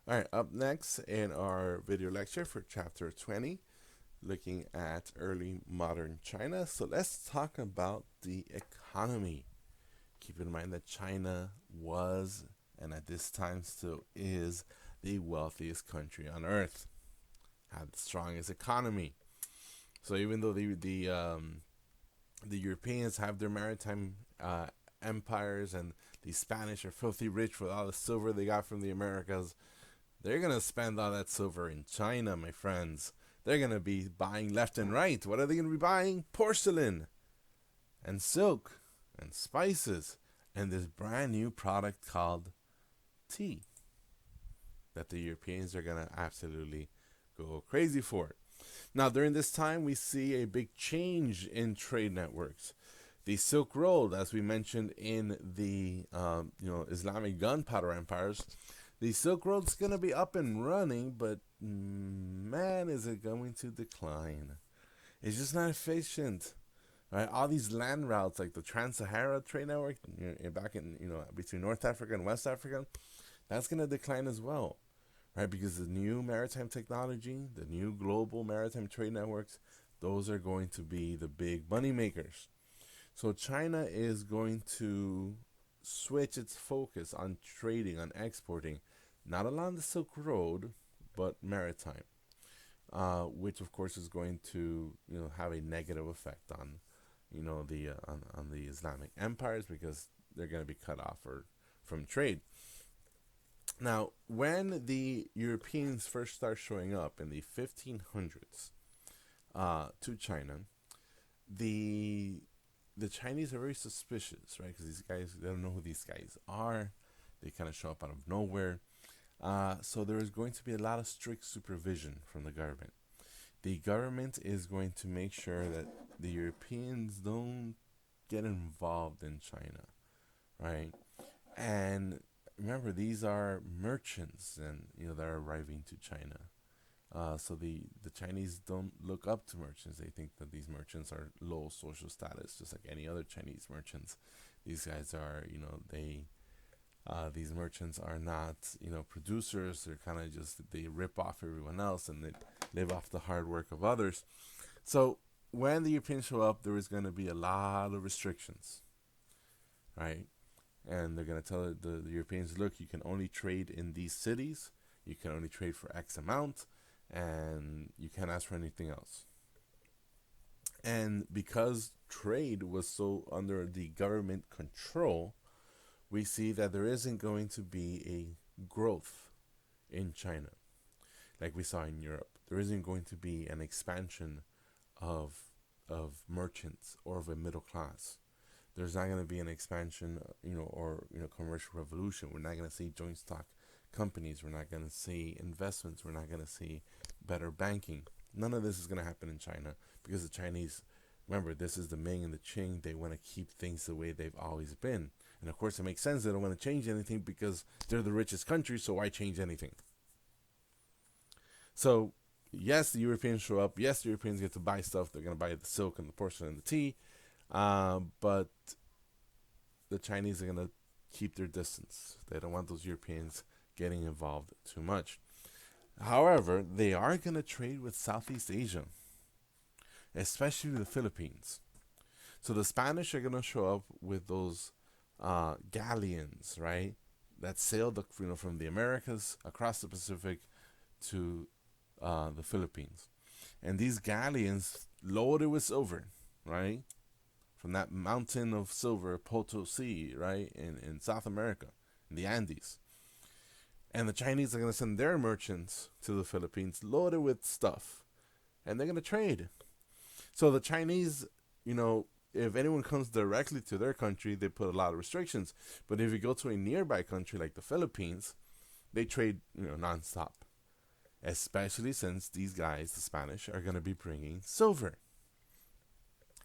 All right, up next in our video lecture for chapter 20, looking at early modern China. So let's talk about the economy. Keep in mind that China was, and at this time still is, the wealthiest country on earth, had the strongest economy. So even though the Europeans have their maritime empires and the Spanish are filthy rich with all the silver they got from the Americas, they're going to spend all that silver in China, my friends. They're going to be buying left and right. What are they going to be buying? Porcelain and silk and spices and this brand new product called tea that the Europeans are going to absolutely go crazy for. Now, during this time, we see a big change in trade networks. The Silk Road, as we mentioned in the Islamic gunpowder empires, the Silk Road's going to be up and running, but man, is it going to decline. It's just not efficient. Right? All these land routes, like the Trans-Sahara trade network, back in between North Africa and West Africa, that's going to decline as well, right? Because the new maritime technology, the new global maritime trade networks, those are going to be the big money makers. So China is going to switch its focus on trading, on exporting, not along the Silk Road, but maritime, which of course is going to have a negative effect on on the Islamic empires because they're going to be cut off from trade. Now, when the Europeans first start showing up in the 1500s to China, the the Chinese are very suspicious, right? Because these guys, they don't know who these guys are. They kind of show up out of nowhere. So there is going to be a lot of strict supervision from the government. The government is going to make sure that the Europeans don't get involved in China, right? And remember, these are merchants, and that are arriving to China. So the Chinese don't look up to merchants. They think that these merchants are low social status, just like any other Chinese merchants. These guys are, these merchants are not, producers. They're kind of just, they rip off everyone else and they live off the hard work of others. So when the Europeans show up, there is going to be a lot of restrictions, right? And they're going to tell the Europeans, look, you can only trade in these cities. You can only trade for X amount, and you can't ask for anything else. And because trade was so under the government control, we see that there isn't going to be a growth in China like we saw in Europe. There isn't going to be an expansion of merchants or of a middle class. There's not going to be an expansion, or commercial revolution. We're not going to see joint stock companies. We're not going to see investments. We're not going to see better banking. None of this is going to happen in China because the Chinese, remember, this is the Ming and the Qing. They want to keep things the way they've always been. And of course, it makes sense. They don't want to change anything because they're the richest country, so why change anything? So, yes, the Europeans show up. Yes, the Europeans get to buy stuff. They're going to buy the silk and the porcelain and the tea. But the Chinese are going to keep their distance. They don't want those Europeans getting involved too much. However, they are going to trade with Southeast Asia, especially the Philippines. So the Spanish are going to show up with those galleons, right? That sailed, from the Americas across the Pacific to the Philippines. And these galleons loaded with silver, right? From that mountain of silver, Potosi, right? In South America, in the Andes. And the Chinese are going to send their merchants to the Philippines loaded with stuff. And they're going to trade. So the Chinese, if anyone comes directly to their country, they put a lot of restrictions. But if you go to a nearby country like the Philippines, they trade, nonstop. Especially since these guys, the Spanish, are going to be bringing silver.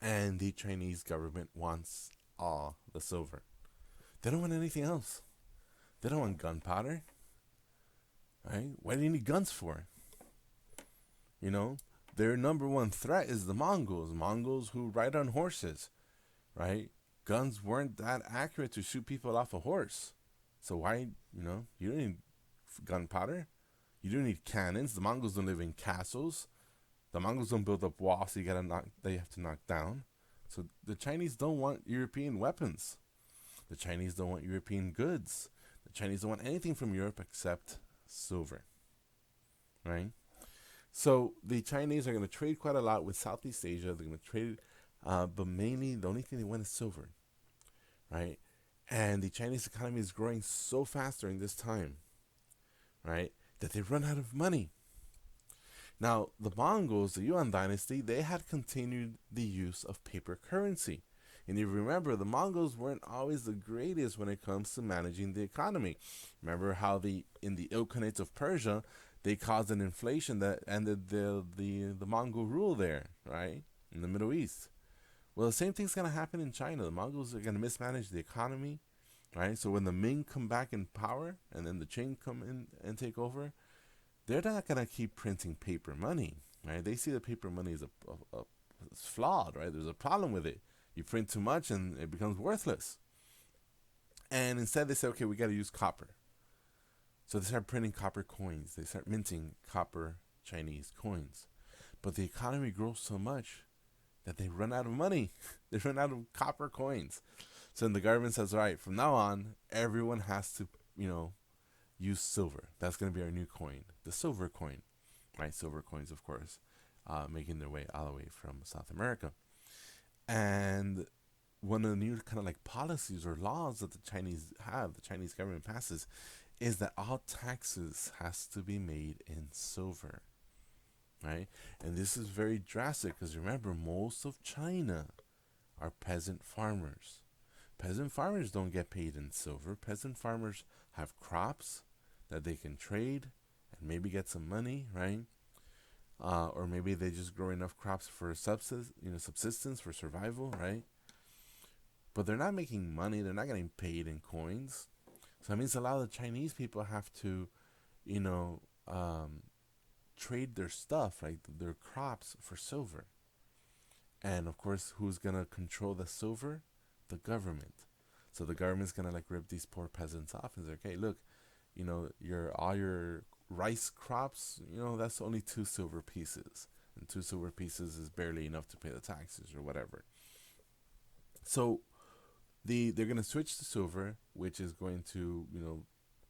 And the Chinese government wants all the silver. They don't want anything else. They don't want gunpowder. Right? What do you need guns for? You know, their number one threat is the Mongols. Mongols who ride on horses, right? Guns weren't that accurate to shoot people off a horse. So why, you don't need gunpowder. You don't need cannons. The Mongols don't live in castles. The Mongols don't build up walls they have to knock down. So the Chinese don't want European weapons. The Chinese don't want European goods. The Chinese don't want anything from Europe except silver. Right? So the Chinese are going to trade quite a lot with Southeast Asia. They're going to trade, but mainly the only thing they want is silver. Right? And the Chinese economy is growing so fast during this time, right, that they run out of money. Now, the Mongols, the Yuan dynasty, they had continued the use of paper currency. And you remember, the Mongols weren't always the greatest when it comes to managing the economy. Remember how in the Ilkhanates of Persia, they caused an inflation that ended the Mongol rule there, right, in the Middle East. Well, the same thing's going to happen in China. The Mongols are going to mismanage the economy, right? So when the Ming come back in power and then the Qing come in and take over, they're not going to keep printing paper money, right? They see that paper money is it's flawed, right? There's a problem with it. You print too much and it becomes worthless. And instead they say, okay, we got to use copper. So they start printing copper coins. They start minting copper Chinese coins. But the economy grows so much that they run out of money. They run out of copper coins. So then the government says, all right, from now on, everyone has to, use silver. That's going to be our new coin, the silver coin, right? Silver coins, of course, making their way all the way from South America. And one of the new kind of like policies or laws that the Chinese government passes, is that all taxes has to be made in silver. Right? And this is very drastic because remember, most of China are peasant farmers. Peasant farmers don't get paid in silver. Peasant farmers have crops that they can trade and maybe get some money, right? Or maybe they just grow enough crops for subsistence for survival, right? But they're not making money. They're not getting paid in coins. So that means a lot of the Chinese people have to, trade their stuff, like their crops, for silver. And of course, who's gonna control the silver? The government. So the government's gonna like rip these poor peasants off and say, okay, look, all your rice crops, that's only 2 silver pieces, and 2 silver pieces is barely enough to pay the taxes or whatever. So they're gonna switch to silver, which is going to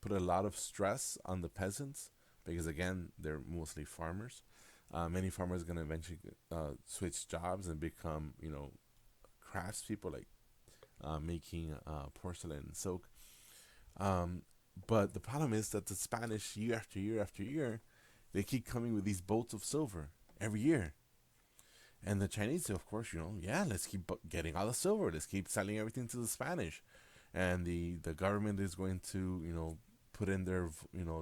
put a lot of stress on the peasants. Because again, they're mostly farmers. Many farmers are going to eventually switch jobs and become, craftspeople, like making porcelain and silk. But the problem is that the Spanish, year after year after year, they keep coming with these boats of silver every year. And the Chinese, of course, let's keep getting all the silver. Let's keep selling everything to the Spanish. And the government is going to, put in their,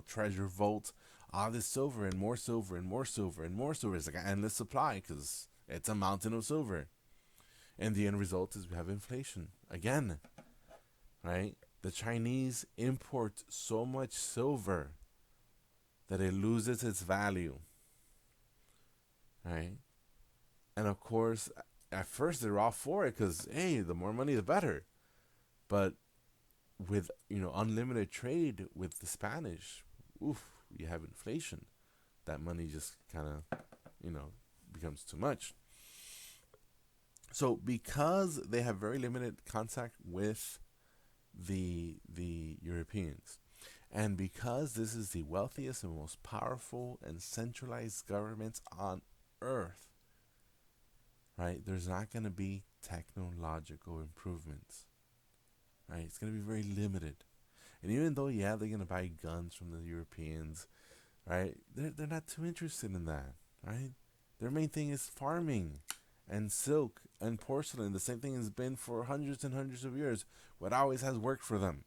treasure vault all this silver and more silver and more silver and more silver. It's like an endless supply because it's a mountain of silver. And the end result is we have inflation again, right? The Chinese import so much silver that it loses its value, right? And of course, at first they're all for it because, hey, the more money, the better. But with, unlimited trade with the Spanish, you have inflation. That money just kind of, becomes too much. So because they have very limited contact with the Europeans, and because this is the wealthiest and most powerful and centralized government on earth, right, there's not going to be technological improvements. Right, it's going to be very limited. And even though, they're going to buy guns from the Europeans, right, they're not too interested in that, right? Their main thing is farming and silk and porcelain. The same thing has been for hundreds and hundreds of years. What always has worked for them.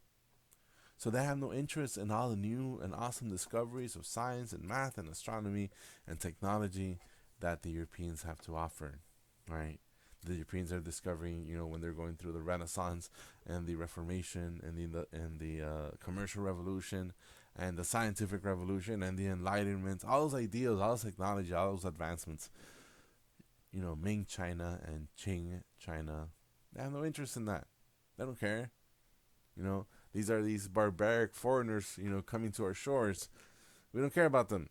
So they have no interest in all the new and awesome discoveries of science and math and astronomy and technology that the Europeans have to offer, right? The Europeans are discovering, when they're going through the Renaissance and the Reformation and the commercial revolution and the scientific revolution and the Enlightenment, all those ideas, all those technology, all those advancements. Ming China and Qing China, they have no interest in that. They don't care. The These are these barbaric foreigners, coming to our shores. We don't care about them.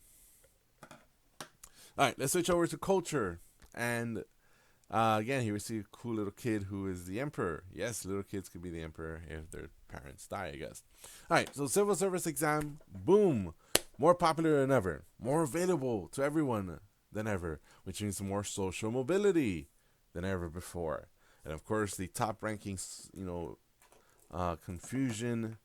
All right, let's switch over to culture. And again, here we see a cool little kid who is the emperor. Yes, little kids could be the emperor if their parents die, I guess. All right, so civil service exam, boom, more popular than ever, more available to everyone than ever, which means more social mobility than ever before. And of course, the top rankings, Confucian,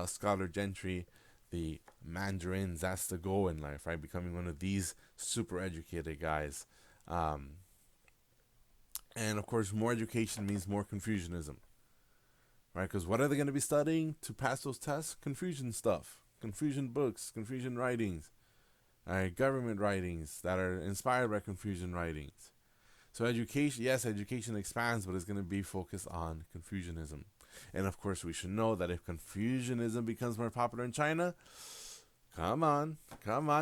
scholar gentry, the mandarins, that's the goal in life, right? Becoming one of these super educated guys. And of course, more education means more Confucianism, right? Because what are they going to be studying to pass those tests? Confucian stuff, Confucian books, Confucian writings, government writings that are inspired by Confucian writings. So education, yes, education expands, but it's going to be focused on Confucianism. And of course, we should know that if Confucianism becomes more popular in China, come on,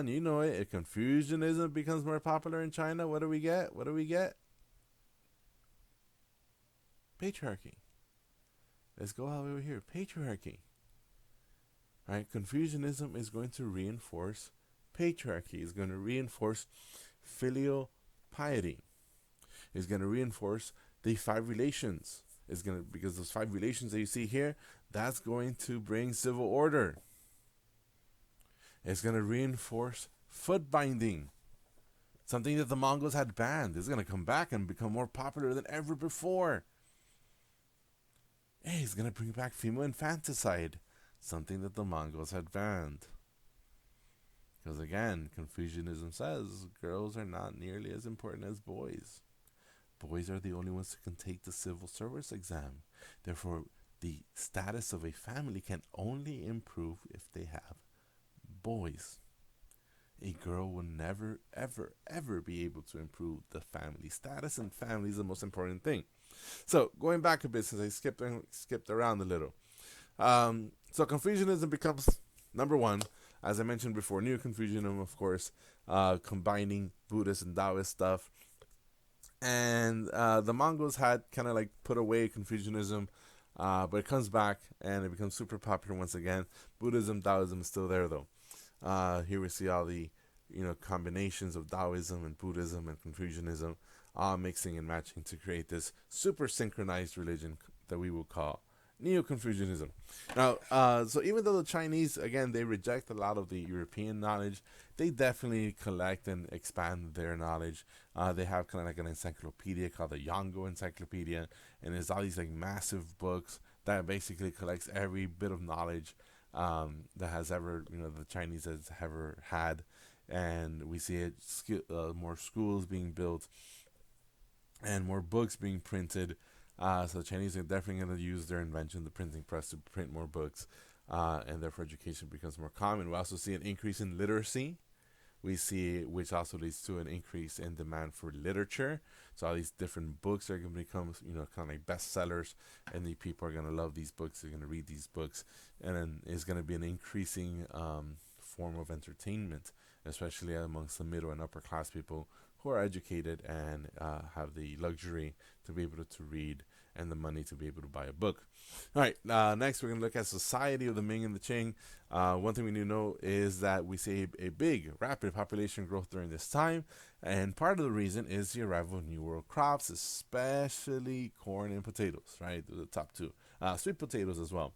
you know it. If Confucianism becomes more popular in China, what do we get? Patriarchy. Let's go all over here. Patriarchy. Right? Confucianism is going to reinforce patriarchy. It's going to reinforce filial piety. It's going to reinforce the 5 relations. Because those 5 relations that you see here, that's going to bring civil order. It's going to reinforce foot binding, something that the Mongols had banned. It's going to come back and become more popular than ever before. Hey, it's going to bring back female infanticide, something that the Mongols had banned. Because again, Confucianism says girls are not nearly as important as boys. Boys are the only ones who can take the civil service exam. Therefore, the status of a family can only improve if they have boys. A girl will never, ever, ever be able to improve the family status, and family is the most important thing. So, going back a bit, since I skipped around a little. So Confucianism becomes number 1. As I mentioned before, Neo-Confucianism, of course, combining Buddhist and Taoist stuff. And the Mongols had kind of like put away Confucianism, but it comes back and it becomes super popular once again. Buddhism, Taoism is still there though. Here we see all the combinations of Taoism and Buddhism and Confucianism all mixing and matching to create this super synchronized religion that we will call Neo-Confucianism. Now, so even though the Chinese, again, they reject a lot of the European knowledge, they definitely collect and expand their knowledge. They have kind of like an encyclopedia called the Yongo Encyclopedia, and there's all these like massive books that basically collects every bit of knowledge that has ever, the Chinese has ever had. And we see it, more schools being built and more books being printed. So the Chinese are definitely going to use their invention, the printing press, to print more books, and therefore education becomes more common. We also see an increase in literacy. We see, which also leads to an increase in demand for literature. So all these different books are going to become, kind of like bestsellers, and the people are going to love these books. They're going to read these books, and then it's going to be an increasing form of entertainment, especially amongst the middle and upper class people who are educated and have the luxury to be able to read and the money to be able to buy a book. All right, next we're going to look at society of the Ming and the Qing. One thing we need to know is that we see a big, rapid population growth during this time, and part of the reason is the arrival of New World crops, especially corn and potatoes, right? The top 2. Sweet potatoes as well.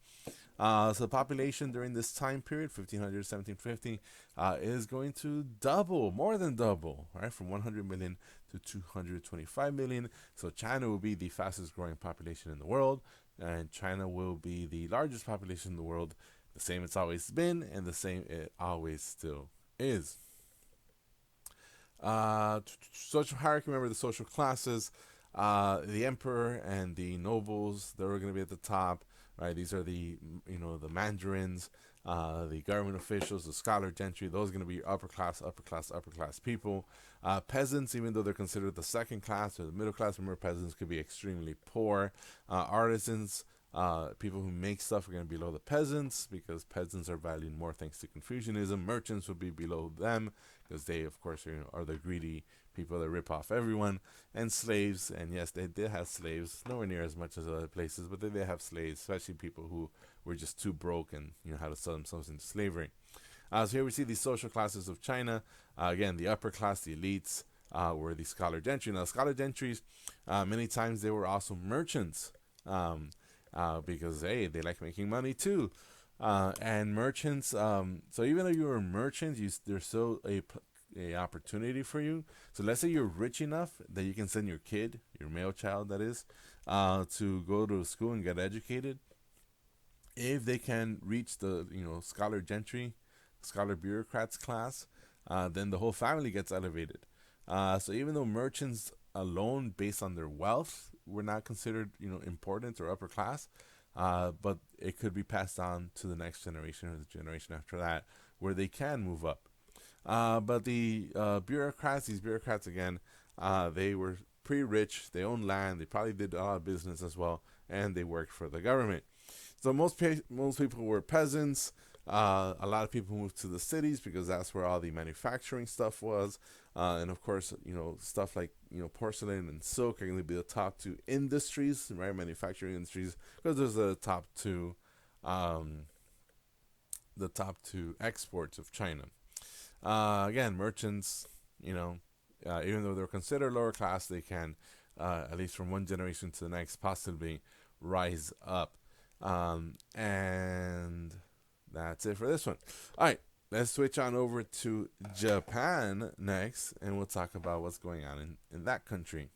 So the population during this time period, 1500 to 1750, is going to double, more than double, right? From 100 million to 225 million. So China will be the fastest growing population in the world, and China will be the largest population in the world, the same it's always been, and the same it always still is. Social hierarchy, remember the social classes, the emperor and the nobles, they're going to be at the top. Right, these are the the mandarins, the government officials, the scholar gentry. Those are going to be upper class people. Peasants, even though they're considered the second class or the middle class, remember peasants could be extremely poor. Artisans People who make stuff are going to be below the peasants because peasants are valued more thanks to Confucianism. Merchants would be below them because they, of course, are the greedy people that rip off everyone. And slaves, and yes, they did have slaves, nowhere near as much as other places, but they did have slaves, especially people who were just too broke and had to sell themselves into slavery. So here we see these social classes of China. Again, the upper class, the elites, were the scholar gentry. Now, scholar gentries, many times they were also merchants. Because hey, they like making money too, and merchants. So even though you're a merchant, there's still a opportunity for you. So let's say you're rich enough that you can send your kid, your male child, that is, to go to school and get educated. If they can reach the scholar gentry, scholar bureaucrats class, then the whole family gets elevated. So even though merchants alone, based on their wealth, were not considered important or upper class, but it could be passed on to the next generation or the generation after that, where they can move up. But the these bureaucrats again, they were pretty rich. They owned land. They probably did a lot of business as well, and they worked for the government. So most people were peasants. A lot of people moved to the cities because that's where all the manufacturing stuff was, and of course, stuff like porcelain and silk are going to be the top two industries, right? Manufacturing industries, because those are the top two exports of China. Again, merchants, even though they're considered lower class, they can, at least from one generation to the next, possibly rise up. And that's it for this one. All right, let's switch on over to Japan next, and we'll talk about what's going on in that country.